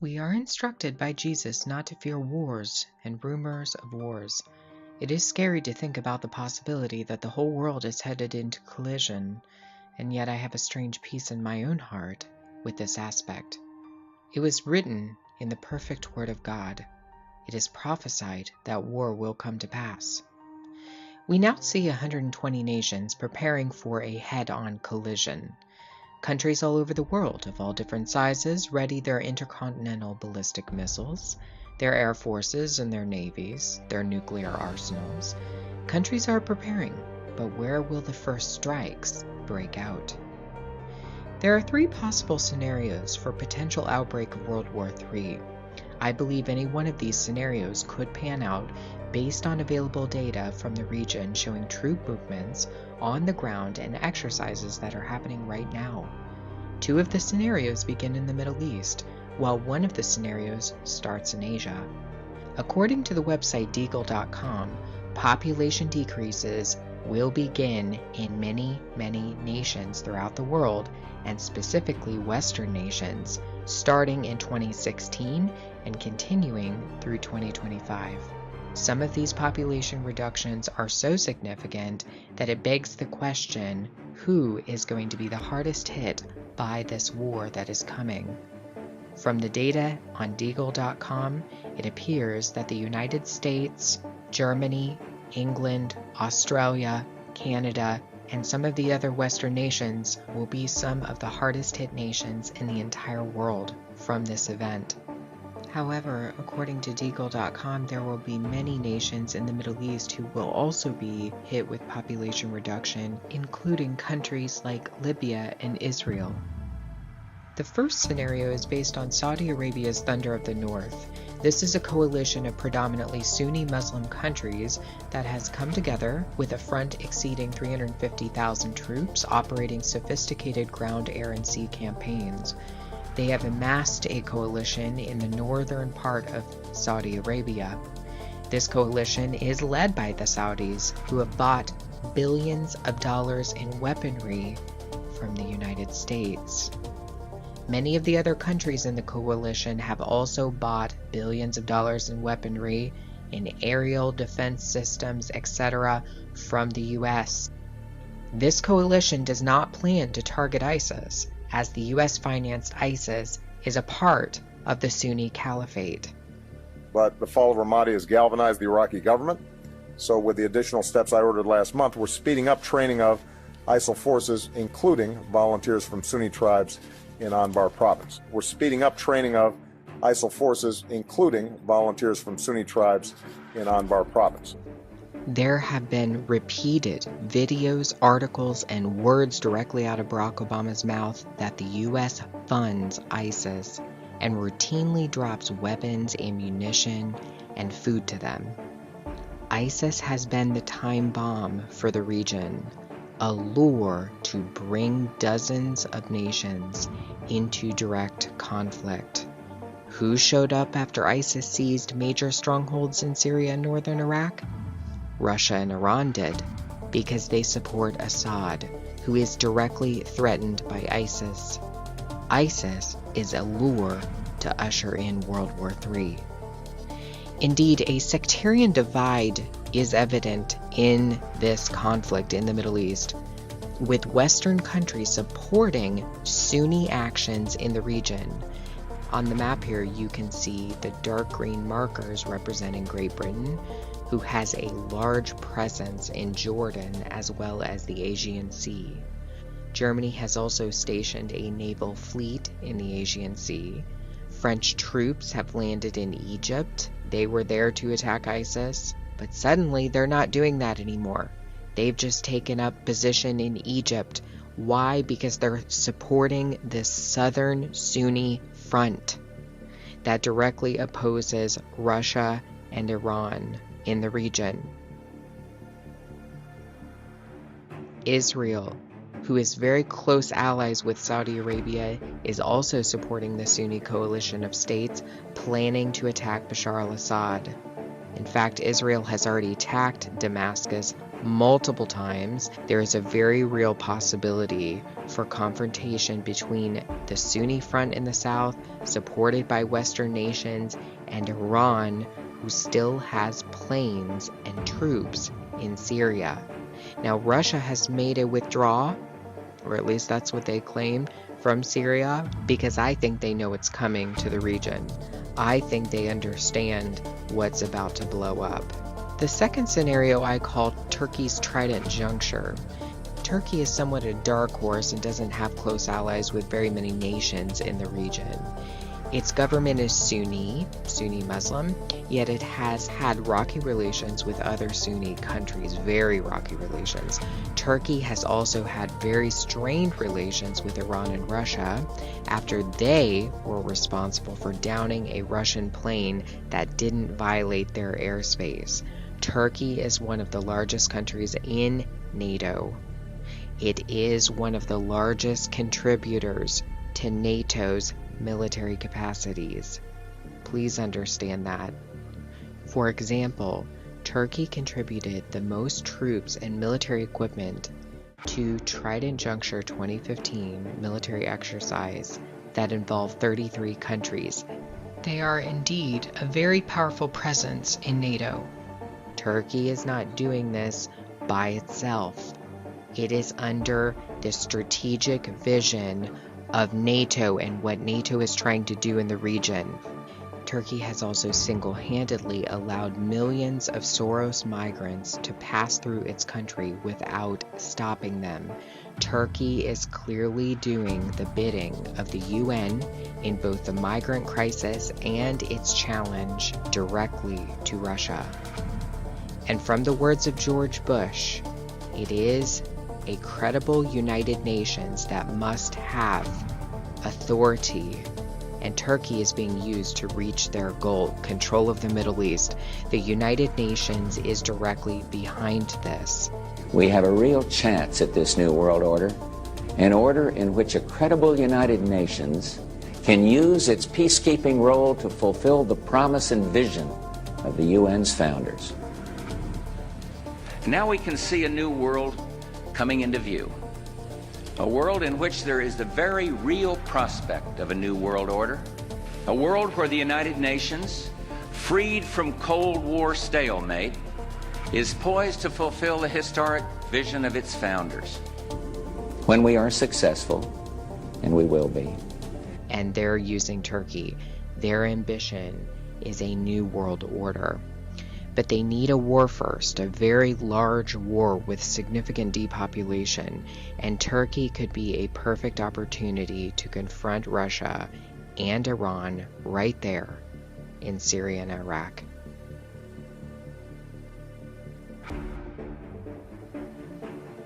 We are instructed by Jesus not to fear wars and rumors of wars. It is scary to think about the possibility that the whole world is headed into collision, and yet I have a strange peace in my own heart with this aspect. It was written in the perfect word of God. It is prophesied that war will come to pass. We now see 120 nations preparing for a head-on collision. Countries all over the world of all different sizes ready their intercontinental ballistic missiles, their air forces and their navies, their nuclear arsenals. Countries are preparing, but where will the first strikes break out? There are three possible scenarios for potential outbreak of World War III. I believe any one of these scenarios could pan out based on available data from the region showing troop movements on the ground and exercises that are happening right now. Two of the scenarios begin in the Middle East, while one of the scenarios starts in Asia. According to the website deagle.com, population decreases will begin in many nations throughout the world, and specifically Western nations, starting in 2016 and continuing through 2025. Some of these population reductions are so significant that it begs the question, who is going to be the hardest hit by this war that is coming? From the data on deagle.com, it appears that the United States, Germany, England, Australia, Canada, and some of the other Western nations will be some of the hardest hit nations in the entire world from this event. However, according to deagle.com, there will be many nations in the Middle East who will also be hit with population reduction, including countries like Libya and Israel. The first scenario is based on Saudi Arabia's Thunder of the North. This is a coalition of predominantly Sunni Muslim countries that has come together with a front exceeding 350,000 troops operating sophisticated ground, air, and sea campaigns. They have amassed a coalition in the northern part of Saudi Arabia. This coalition is led by the Saudis, who have bought billions of dollars in weaponry from the United States. Many of the other countries in the coalition have also bought billions of dollars in weaponry, in aerial defense systems, etc. from the US. This coalition does not plan to target ISIS, as the US-financed ISIS is a part of the Sunni Caliphate. But the fall of Ramadi has galvanized the Iraqi government. So with the additional steps I ordered last month, we're speeding up training of ISIL forces, including volunteers from Sunni tribes in Anbar province. We're speeding up training of ISIL forces, including volunteers from Sunni tribes in Anbar province. There have been repeated videos, articles, and words directly out of Barack Obama's mouth that the U.S. funds ISIS and routinely drops weapons, ammunition, and food to them. ISIS has been the time bomb for the region, a lure to bring dozens of nations into direct conflict. Who showed up after ISIS seized major strongholds in Syria and northern Iraq? Russia and Iran did, because they support Assad, who is directly threatened by ISIS. ISIS is a lure to usher in World War III. Indeed, a sectarian divide is evident in this conflict in the Middle East, with Western countries supporting Sunni actions in the region. On the map here, you can see the dark green markers representing Great Britain, who has a large presence in Jordan as well as the Aegean Sea. Germany has also stationed a naval fleet in the Aegean Sea. French troops have landed in Egypt. They were there to attack ISIS, but suddenly they're not doing that anymore. They've just taken up position in Egypt. Why? Because they're supporting this southern Sunni front that directly opposes Russia and Iran in the region. Israel, who is very close allies with Saudi Arabia, is also supporting the Sunni coalition of states planning to attack Bashar al-Assad. In fact, Israel has already attacked Damascus multiple times, there is a very real possibility for confrontation between the Sunni front in the south, supported by Western nations, and Iran, who still has planes and troops in Syria. Now, Russia has made a withdrawal, or at least that's what they claim, from Syria, because I think they know it's coming to the region. I think they understand what's about to blow up. The second scenario I call Turkey's Trident Juncture. Turkey is somewhat a dark horse and doesn't have close allies with very many nations in the region. Its government is Sunni Muslim, yet it has had rocky relations with other Sunni countries, very rocky relations. Turkey has also had very strained relations with Iran and Russia after they were responsible for downing a Russian plane that didn't violate their airspace. Turkey is one of the largest countries in NATO. It is one of the largest contributors to NATO's military capacities. Please understand that. For example, Turkey contributed the most troops and military equipment to Trident Juncture 2015 military exercise that involved 33 countries. They are indeed a very powerful presence in NATO. Turkey is not doing this by itself. It is under the strategic vision of NATO and what NATO is trying to do in the region. Turkey has also single-handedly allowed millions of Soros migrants to pass through its country without stopping them. Turkey is clearly doing the bidding of the UN in both the migrant crisis and its challenge directly to Russia. And from the words of George Bush, it is a credible United Nations that must have authority, and Turkey is being used to reach their goal, control of the Middle East. The United Nations is directly behind this. We have a real chance at this new world order, an order in which a credible United Nations can use its peacekeeping role to fulfill the promise and vision of the UN's founders. Now we can see a new world coming into view. A world in which there is the very real prospect of a new world order. A world where the United Nations, freed from Cold War stalemate, is poised to fulfill the historic vision of its founders. When we are successful, and we will be. And they're using Turkey. Their ambition is a new world order. But they need a war first, a very large war with significant depopulation, and Turkey could be a perfect opportunity to confront Russia and Iran right there in Syria and Iraq.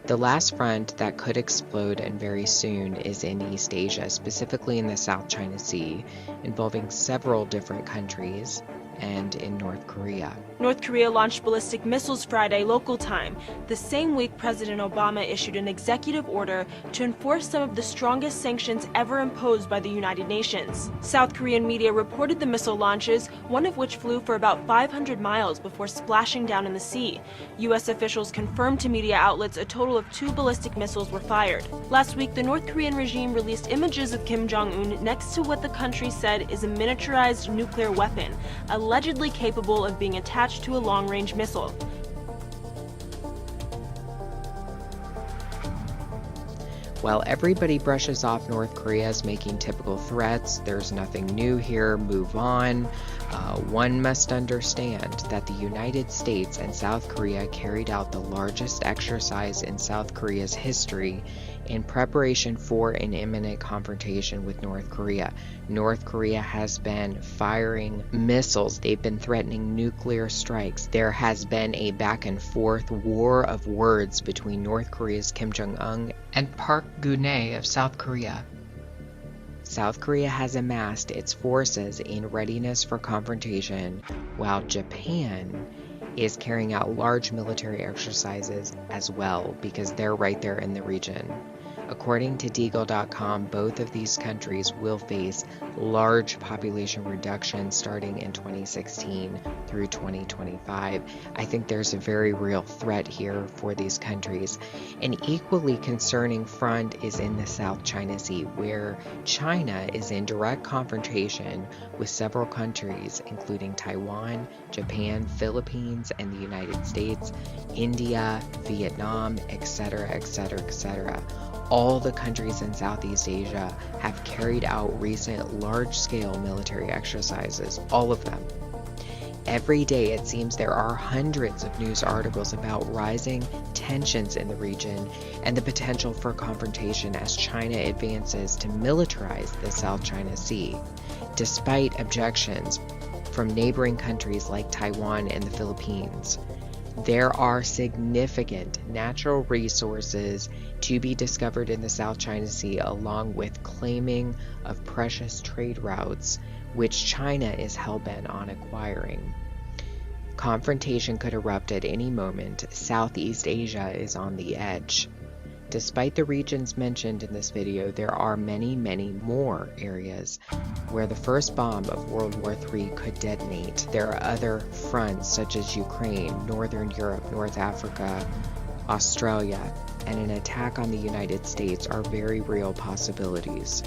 The last front that could explode and very soon is in East Asia, specifically in the South China Sea, involving several different countries, and in North Korea. North Korea launched ballistic missiles Friday local time. The same week, President Obama issued an executive order to enforce some of the strongest sanctions ever imposed by the United Nations. South Korean media reported the missile launches, one of which flew for about 500 miles before splashing down in the sea. U.S. officials confirmed to media outlets a total of 2 ballistic missiles were fired. Last week, the North Korean regime released images of Kim Jong-un next to what the country said is a miniaturized nuclear weapon, allegedly capable of being attached to a long-range missile. While everybody brushes off North Korea as making typical threats, there's nothing new here, move on. One must understand that the United States and South Korea carried out the largest exercise in South Korea's history in preparation for an imminent confrontation with North Korea. North Korea has been firing missiles. They've been threatening nuclear strikes. There has been a back and forth war of words between North Korea's Kim Jong-un and Park Geun-hye of South Korea. South Korea has amassed its forces in readiness for confrontation, while Japan is carrying out large military exercises as well, because they're right there in the region. According to Deagle.com, both of these countries will face large population reductions starting in 2016 through 2025. I think there's a very real threat here for these countries. An equally concerning front is in the South China Sea, where China is in direct confrontation with several countries, including Taiwan, Japan, Philippines, and the United States, India, Vietnam, etc., etc., etc. All the countries in Southeast Asia have carried out recent large-scale military exercises, all of them. Every day it seems there are hundreds of news articles about rising tensions in the region and the potential for confrontation as China advances to militarize the South China Sea, despite objections from neighboring countries like Taiwan and the Philippines. There are significant natural resources to be discovered in the South China Sea, along with claiming of precious trade routes, which China is hell-bent on acquiring. Confrontation could erupt at any moment. Southeast Asia is on the edge. Despite the regions mentioned in this video, there are many, many more areas where the first bomb of World War III could detonate. There are other fronts such as Ukraine, Northern Europe, North Africa, Australia, and an attack on the United States are very real possibilities.